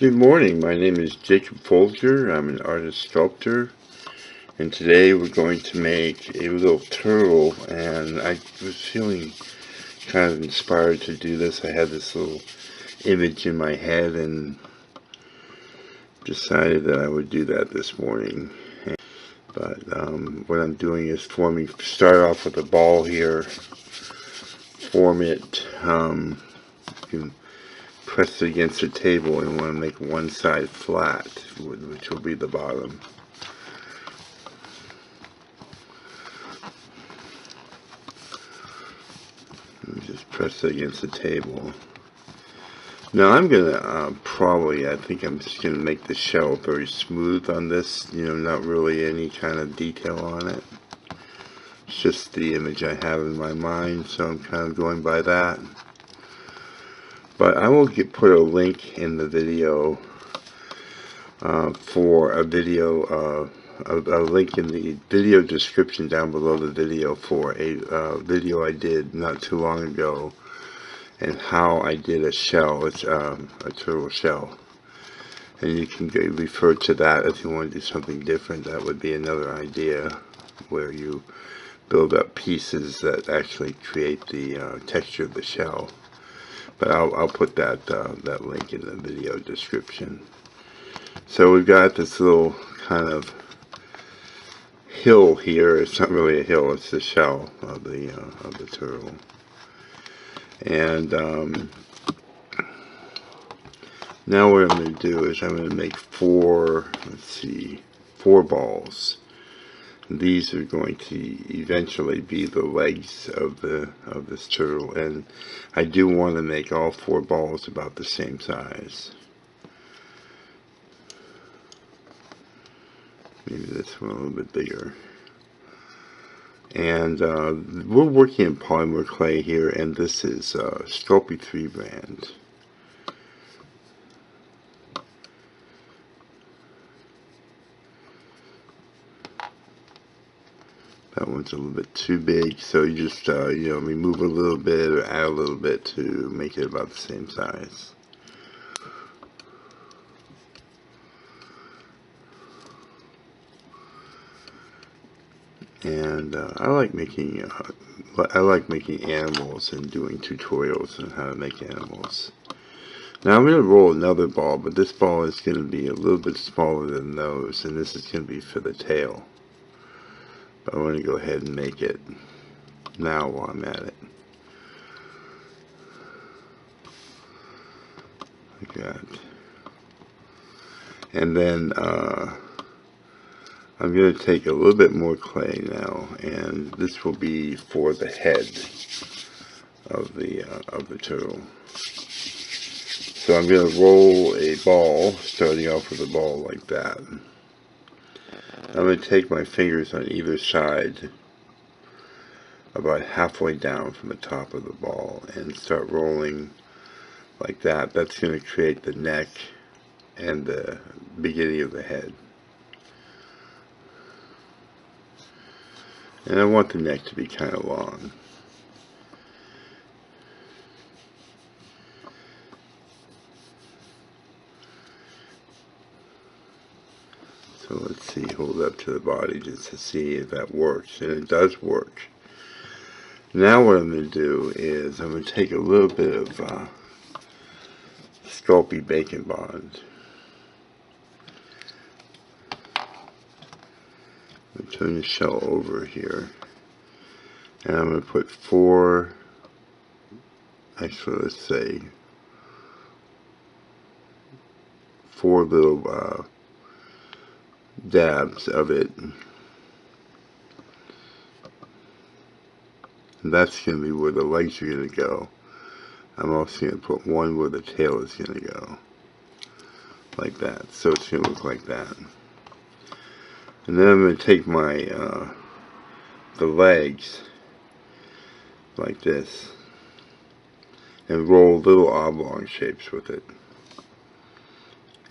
Good morning, my name is Jacob Folger. I'm an artist sculptor, and today we're going to make a little turtle, and I was feeling kind of inspired to do this. I had this little image in my head and decided that I would do that this morning. But what I'm doing is start off with a ball here, form it, you can press it against the table and want to make one side flat, which will be the bottom. And just press it against the table. Now I'm gonna I think I'm just gonna make the shell very smooth on this, not really any kind of detail on it. It's just the image I have in my mind, so I'm kind of going by that. But I will put a link in the video for a link in the video description down below the video for a video I did not too long ago, and how I did a shell. It's a turtle shell, and you can refer to that if you want to do something different. That would be another idea, where you build up pieces that actually create the texture of the shell. But I'll put that link in the video description. So we've got this little kind of hill here. It's not really a hill, it's the shell of the turtle. And now what I'm going to do is I'm going to make four balls. These are going to eventually be the legs of this turtle, and I do want to make all four balls about the same size. Maybe this one a little bit bigger. And we're working in Polymer clay here, and this is Sculpey 3 brand. That one's a little bit too big, so you just remove a little bit or add a little bit to make it about the same size. And I like making animals and doing tutorials on how to make animals. Now I'm going to roll another ball, but this ball is going to be a little bit smaller than those, and this is going to be for the tail. But I want to go ahead and make it now while I'm at it. Like that. And then I'm going to take a little bit more clay now, and this will be for the head of the turtle. So I'm going to roll a ball, starting off with a ball like that. I'm going to take my fingers on either side, about halfway down from the top of the ball, and start rolling like that. That's going to create the neck and the beginning of the head. And I want the neck to be kind of long. So let's see, hold up to the body just to see if that works. And it does work. Now what I'm going to do is I'm going to take a little bit of Sculpey Bacon Bond. I'm going to turn the shell over here. And I'm going to put four little dabs of it. And that's going to be where the legs are going to go. I'm also going to put one where the tail is going to go. Like that. So it's going to look like that. And then I'm going to take my the legs like this and roll little oblong shapes with it,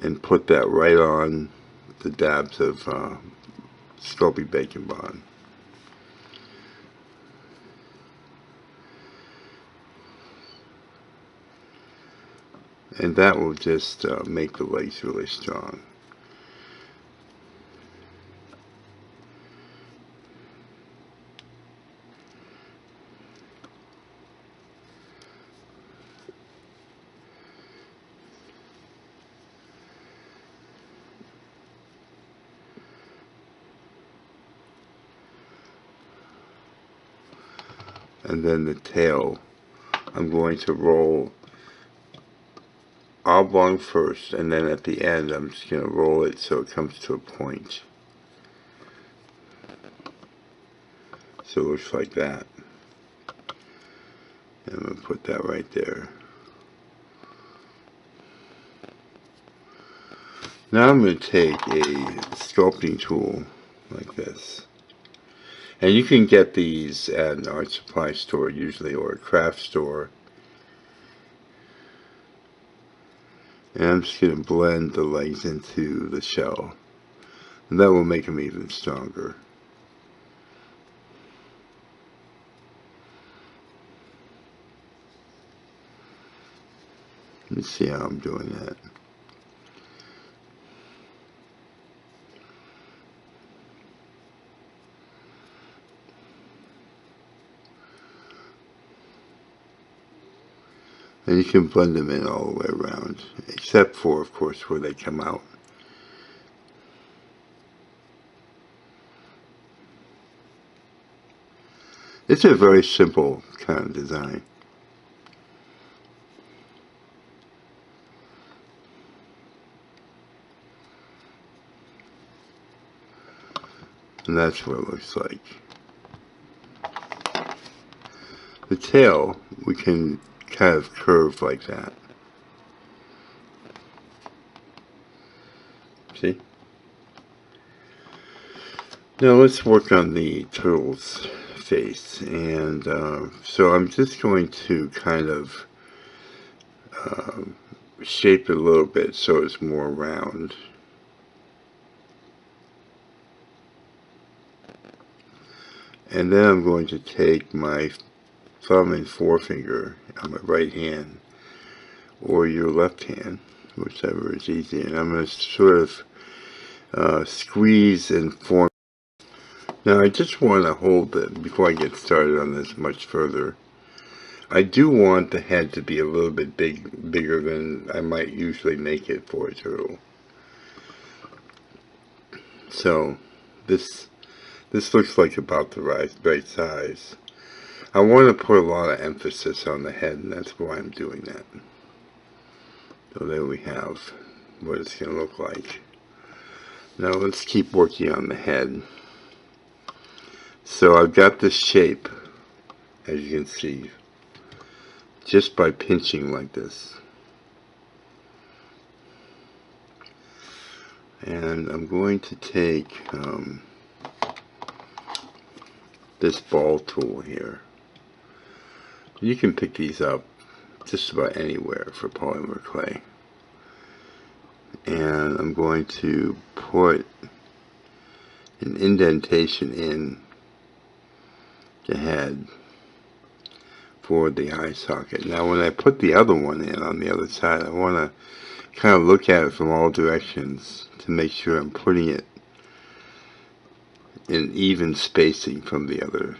and put that right on the dabs of Sculpey Bacon Bond. and that will just make the legs really strong. And then the tail, I'm going to roll oblong first, and then at the end I'm just going to roll it so it comes to a point. So it looks like that. And I'm going to put that right there. Now I'm going to take a sculpting tool like this. And you can get these at an art supply store usually, or a craft store. And I'm just going to blend the legs into the shell. And that will make them even stronger. Let me see how I'm doing that. And you can blend them in all the way around, except for, of course, where they come out. It's a very simple kind of design. And that's what it looks like. The tail, we can kind of curve like that. See? Now let's work on the turtle's face. And so I'm just going to kind of shape it a little bit so it's more round. And then I'm going to take my thumb and forefinger on my right hand, or your left hand, whichever is easy, and I'm going to sort of squeeze and form. Now I just want to hold it before I get started on this much further. I do want the head to be a little bit bigger than I might usually make it for a turtle. So this looks like about the right size. I want to put a lot of emphasis on the head, and that's why I'm doing that. So there we have what it's going to look like. Now let's keep working on the head. So I've got this shape, as you can see, just by pinching like this. And I'm going to take this ball tool here. You can pick these up just about anywhere for polymer clay. And I'm going to put an indentation in the head for the eye socket. Now when I put the other one in on the other side, I want to kind of look at it from all directions to make sure I'm putting it in even spacing from the other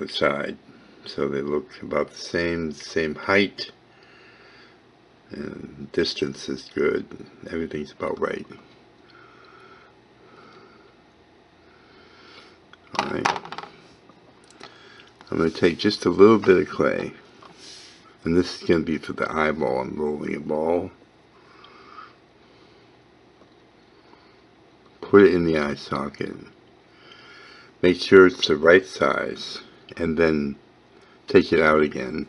side, so they look about the same height, and distance is good. Everything's about right. Alright, I'm going to take just a little bit of clay, and this is going to be for the eyeball. I'm rolling a ball, put it in the eye socket, make sure it's the right size, and then take it out again,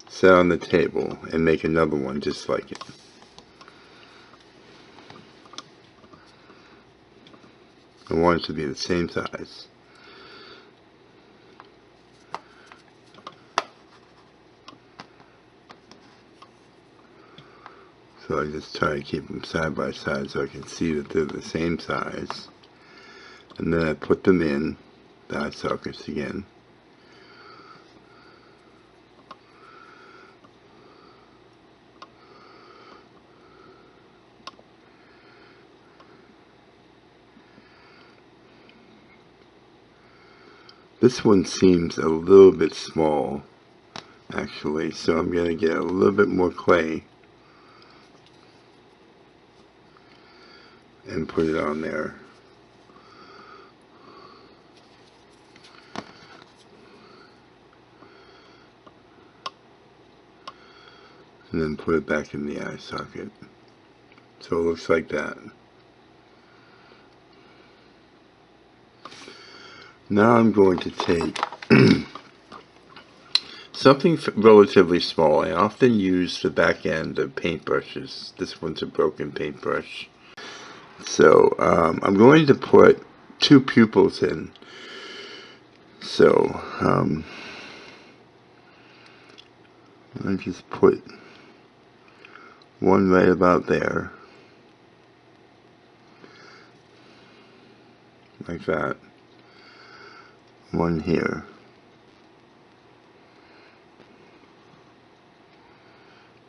set on the table, and make another one just like it. I want it to be the same size. So I just try to keep them side by side so I can see that they're the same size. And then I put them in the eye sockets again. This one seems a little bit small, actually, so I'm going to get a little bit more clay and put it on there. And then put it back in the eye socket. So it looks like that. Now I'm going to take something relatively small. I often use the back end of paintbrushes. This one's a broken paintbrush. So I'm going to put 2 pupils in. So I just put one right about there, like that. One here.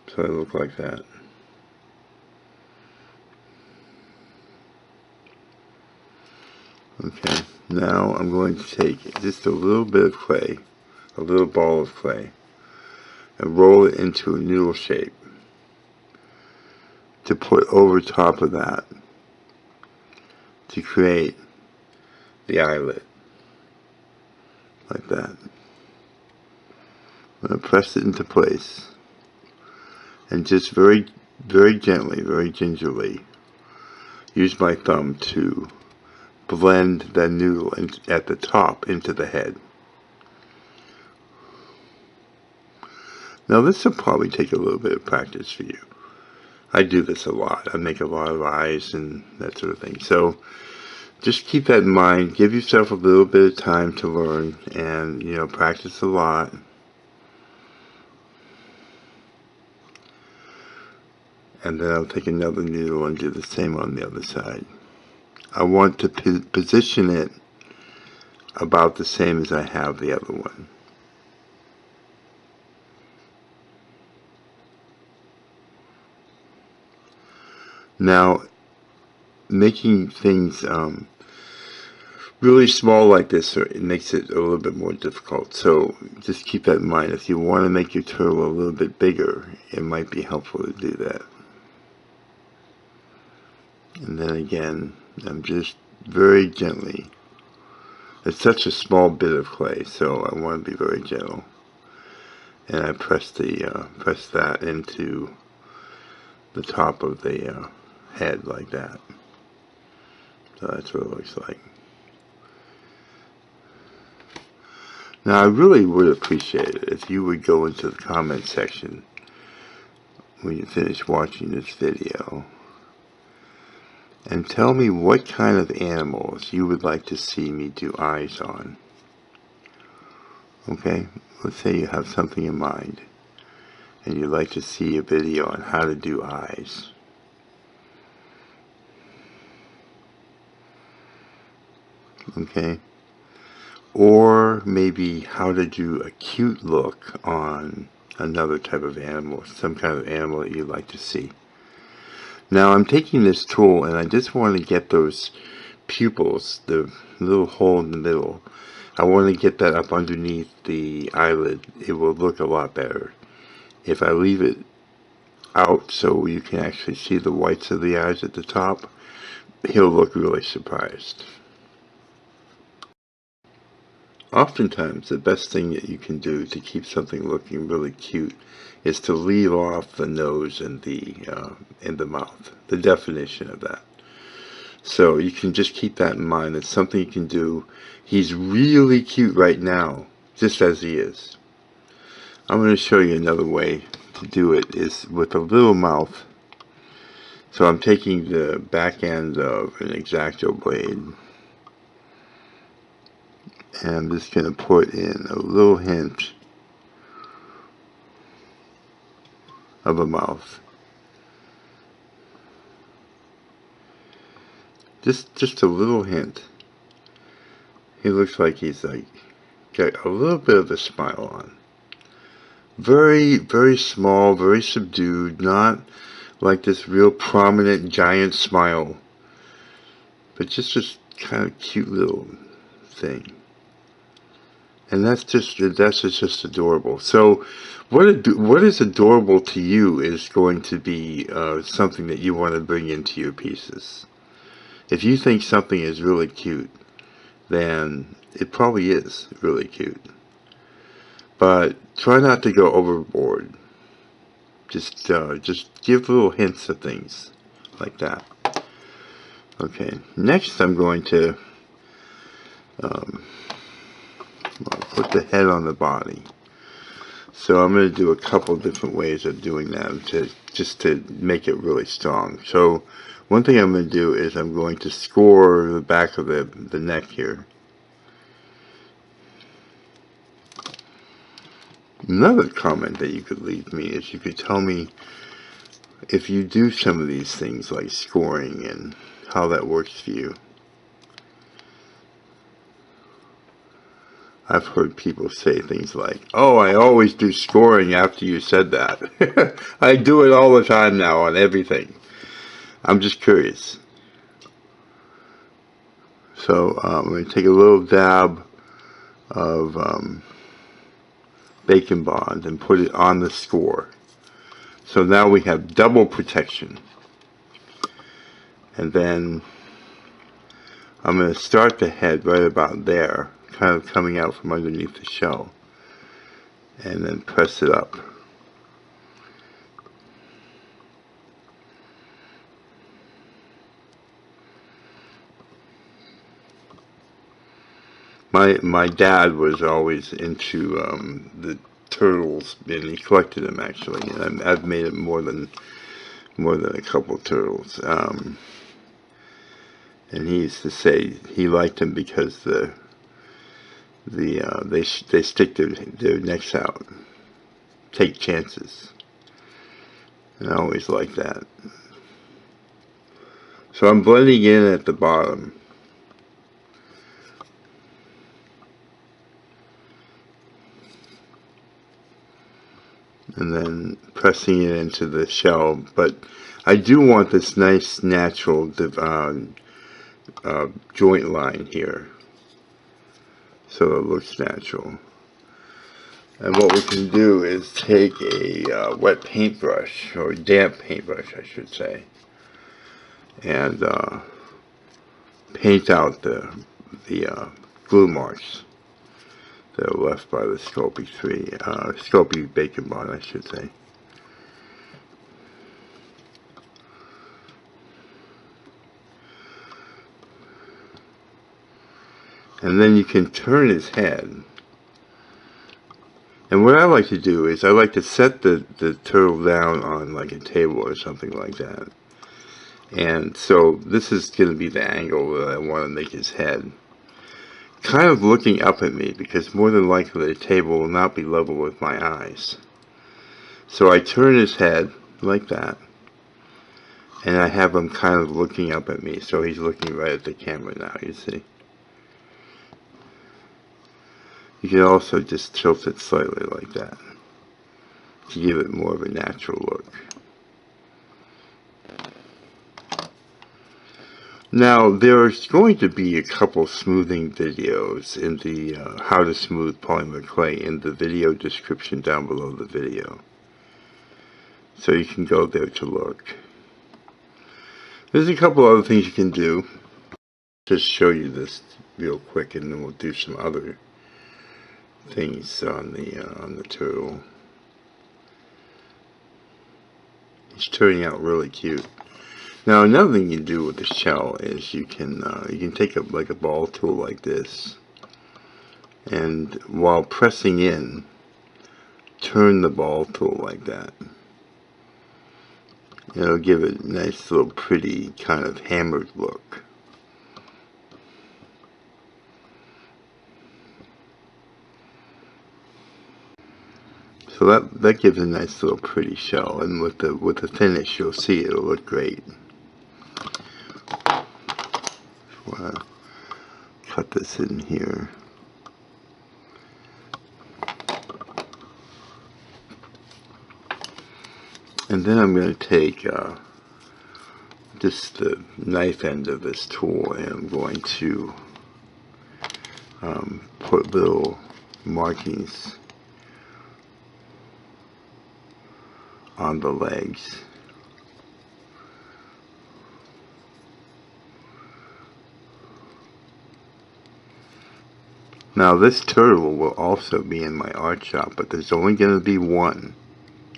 So I look like that. Okay, now I'm going to take just a little bit of clay, a little ball of clay, and roll it into a noodle shape to put over top of that to create the eyelid, like that. I'm going to press it into place and just very, very gently, very gingerly use my thumb to blend the noodle at the top into the head. Now this will probably take a little bit of practice for you. I do this a lot. I make a lot of eyes and that sort of thing. So just keep that in mind. Give yourself a little bit of time to learn and, you know, practice a lot. And then I'll take another noodle and do the same on the other side. I want to position it about the same as I have the other one. Now, making things really small like this, it makes it a little bit more difficult. So just keep that in mind. If you want to make your turtle a little bit bigger, it might be helpful to do that. And then again, I'm just very gently. It's such a small bit of clay, so I want to be very gentle. And I press that into the top of the head like that. So that's what it looks like. Now I really would appreciate it if you would go into the comment section when you finish watching this video and tell me what kind of animals you would like to see me do eyes on. Okay, let's say you have something in mind and you'd like to see a video on how to do eyes. Okay, or maybe how to do a cute look on another type of animal, some kind of animal that you'd like to see. Now I'm taking this tool and I just want to get those pupils, the little hole in the middle. I want to get that up underneath the eyelid. It will look a lot better. If I leave it out so you can actually see the whites of the eyes at the top, he'll look really surprised. Oftentimes, the best thing that you can do to keep something looking really cute is to leave off the nose and the mouth, the definition of that. So you can just keep that in mind. It's something you can do. He's really cute right now, just as he is. I'm going to show you another way to do it is with a little mouth. So I'm taking the back end of an X-Acto blade and I'm just going to put in a little hint of a mouth. Just a little hint. He looks like he's like got a little bit of a smile on. Very, very small, very subdued, not like this real prominent giant smile, but just this kind of cute little thing. And that's just adorable. So what is adorable to you is going to be something that you want to bring into your pieces. If you think something is really cute, then it probably is really cute. But try not to go overboard. Just give little hints of things like that. Okay, next I'm going to put the head on the body. So I'm going to do a couple different ways of doing that just to make it really strong. So one thing I'm going to do is I'm going to score the back of the neck here. Another comment that you could leave me is you could tell me if you do some of these things like scoring and how that works for you. I've heard people say things like, oh, I always do scoring after you said that. I do it all the time now on everything. I'm just curious. So I'm going to take a little dab of Bacon Bond and put it on the score. So now we have double protection. And then I'm going to start the head right about there, kind of coming out from underneath the shell, and then press it up. My dad was always into the turtles, and he collected them actually, and I've made it more than a couple turtles. And he used to say he liked them because they stick their necks out, take chances, and I always liked that. So I'm blending in at the bottom. And then pressing it into the shell, but I do want this nice natural joint line here, so it looks natural. And what we can do is take a wet paintbrush, or damp paintbrush I should say, and paint out the glue marks that are left by the Sculpey Bacon Bond, I should say. And then you can turn his head. And what I like to do is I like to set the turtle down on like a table or something like that. And so this is going to be the angle that I want to make his head. Kind of looking up at me, because more than likely the table will not be level with my eyes. So I turn his head like that, and I have him kind of looking up at me, so he's looking right at the camera now, you see. You can also just tilt it slightly like that to give it more of a natural look. Now, there's going to be a couple smoothing videos in the how to smooth polymer clay in the video description down below the video. So you can go there to look. There's a couple other things you can do. Just show you this real quick, and then we'll do some other things on the turtle. It's turning out really cute. Now another thing you do with the shell is you can take like a ball tool like this, and while pressing in, turn the ball tool like that. It'll give it a nice little pretty kind of hammered look. So that gives a nice little pretty shell, and with the finish you'll see it'll look great. Cut this in here. And then I'm going to take just the knife end of this tool, and I'm going to put little markings on the legs. Now this turtle will also be in my art shop, but there's only going to be one,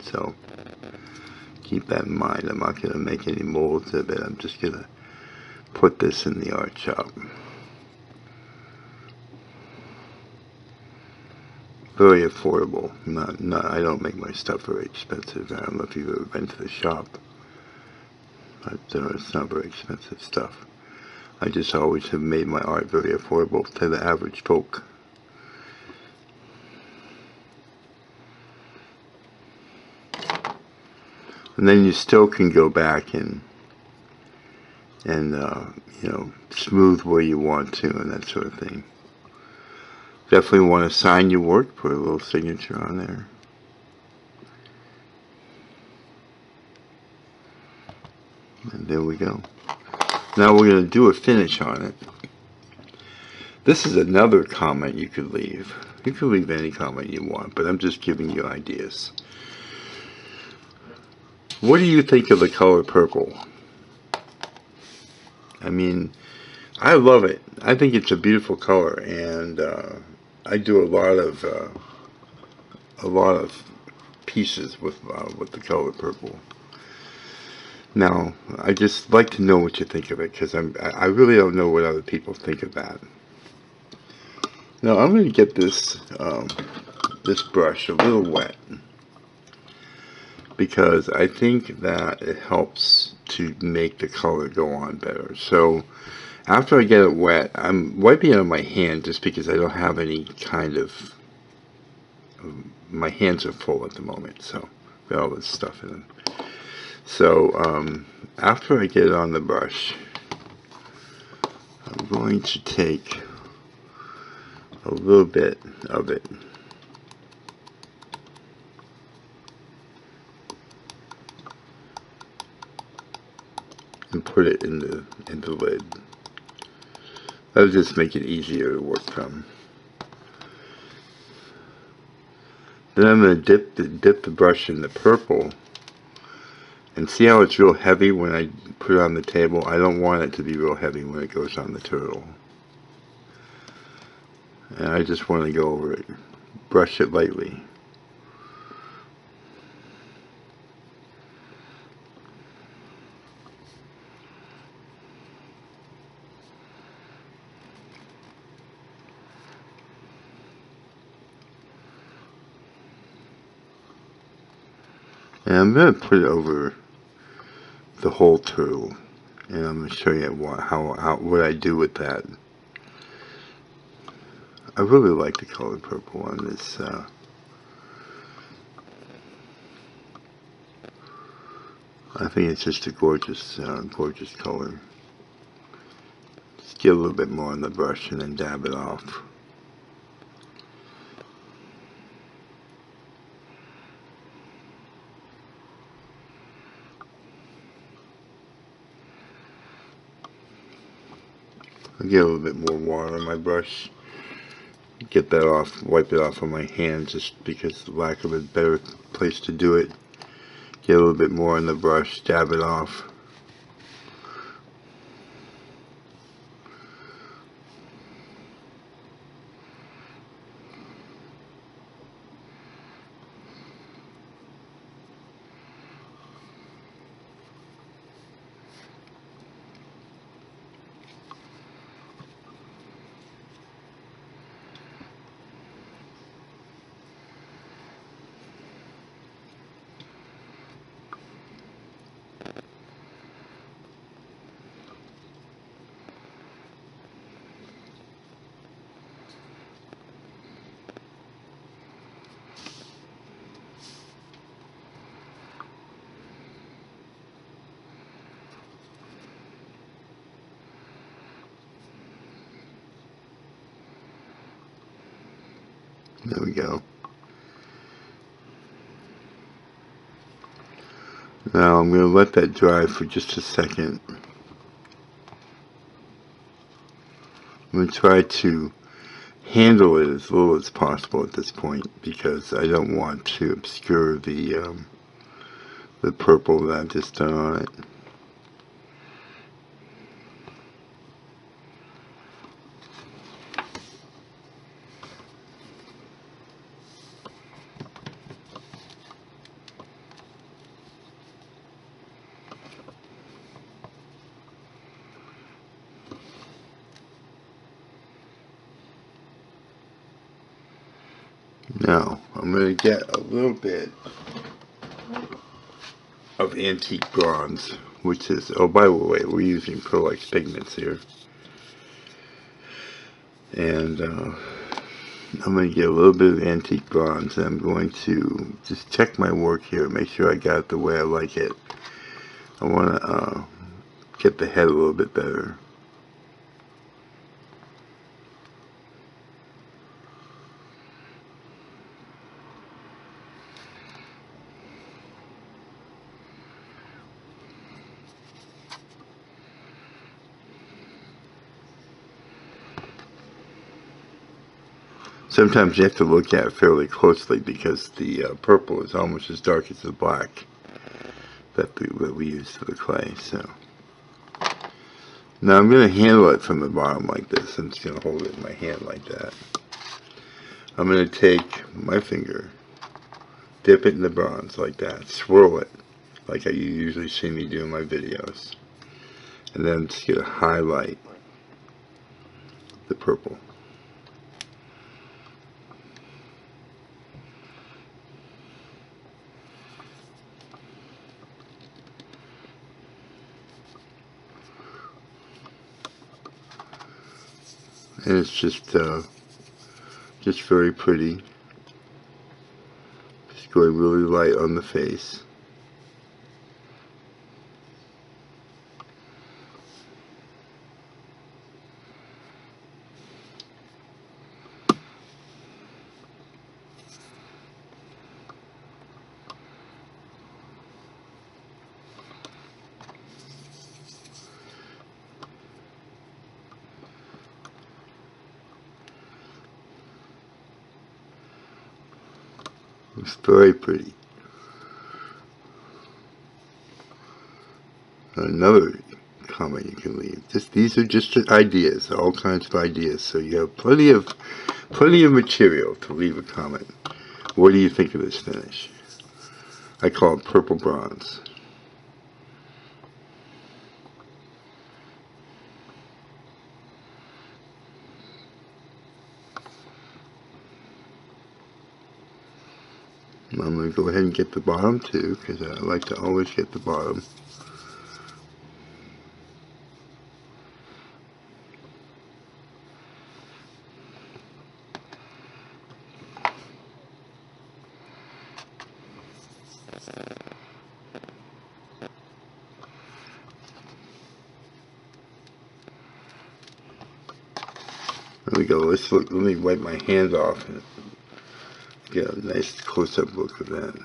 so keep that in mind. I'm not going to make any molds of it. I'm just going to put this in the art shop. Very affordable. I don't make my stuff very expensive. I don't know if you've ever been to the shop, but it's not very expensive stuff. I just always have made my art very affordable to the average folk. And then you still can go back and you know, smooth where you want to and that sort of thing. Definitely want to sign your work, put a little signature on there. And there we go. Now we're going to do a finish on it. This is another comment you could leave. You can leave any comment you want, but I'm just giving you ideas. What do you think of the color purple? I mean, I love it. I think it's a beautiful color, and I do a lot of pieces with the color purple. Now, I just like to know what you think of it, because I really don't know what other people think of that. Now, I'm going to get this this brush a little wet, because I think that it helps to make the color go on better. So after I get it wet, I'm wiping it on my hand just because I don't have any kind of, my hands are full at the moment, so got all this stuff in them. So after I get it on the brush, I'm going to take a little bit of it and put it in the lid. That'll just make it easier to work from. Then I'm going to dip the brush in the purple, and see how it's real heavy when I put it on the table. I don't want it to be real heavy when it goes on the turtle. And I just want to go over it, brush it lightly. And I'm going to put it over the whole turtle, and I'm going to show you what I do with that. I really like the color purple on this. I think it's just a gorgeous, gorgeous color. Just get a little bit more on the brush and then dab it off. I'll get a little bit more water on my brush. Get that off, wipe it off on my hand just because of lack of a better place to do it. Get a little bit more on the brush, dab it off. There we go. Now I'm going to let that dry for just a second. I'm going to try to handle it as little as possible at this point, because I don't want to obscure the purple that I've just done on it. Now, I'm going to get a little bit of antique bronze, which is, oh, by the way, we're using Reflex pigments here. And I'm going to get a little bit of antique bronze, and I'm going to just check my work here, make sure I got it the way I like it. I want to get the head a little bit better. Sometimes you have to look at it fairly closely, because the purple is almost as dark as the black that we use for the clay. So now I'm going to handle it from the bottom like this. I'm just going to hold it in my hand like that. I'm going to take my finger, dip it in the bronze like that, swirl it like you usually see me do in my videos, and then just going to highlight the purple. And it's just very pretty. Just going really light on the face. It's very pretty. Another comment you can leave. These are just ideas, all kinds of ideas. So you have plenty of material to leave a comment. What do you think of this finish? I call it purple bronze. I'm going to go ahead and get the bottom too, because I like to always get the bottom. There we go. Let's look. Let me wipe my hands off and get a nice close-up look of that.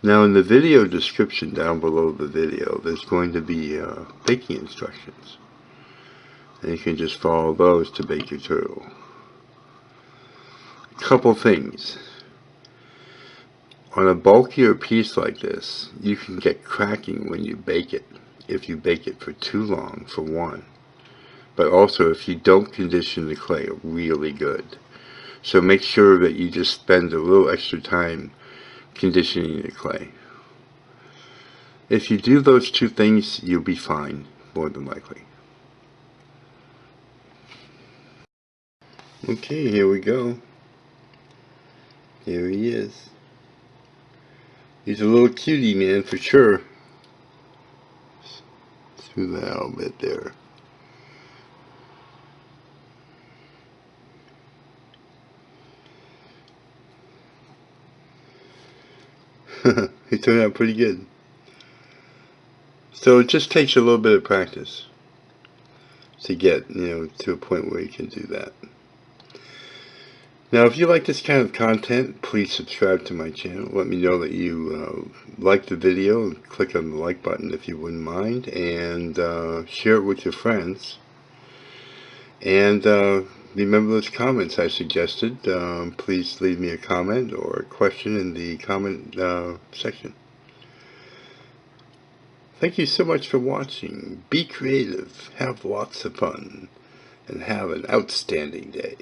Now, in the video description down below the video, there's going to be baking instructions, and you can just follow those to bake your turtle. A couple things. On a bulkier piece like this, you can get cracking when you bake it, if you bake it for too long, for one. But also if you don't condition the clay really good. So make sure that you just spend a little extra time conditioning the clay. If you do those two things, you'll be fine, more than likely. Okay, here we go. Here he is. He's a little cutie, man, for sure. Smooth that out a bit there. He turned out pretty good. So it just takes a little bit of practice to get, to a point where you can do that. Now, if you like this kind of content, please subscribe to my channel. Let me know that you like the video, and click on the like button if you wouldn't mind, and share it with your friends. And remember those comments I suggested. Please leave me a comment or a question in the comment section. Thank you so much for watching. Be creative, have lots of fun, and have an outstanding day.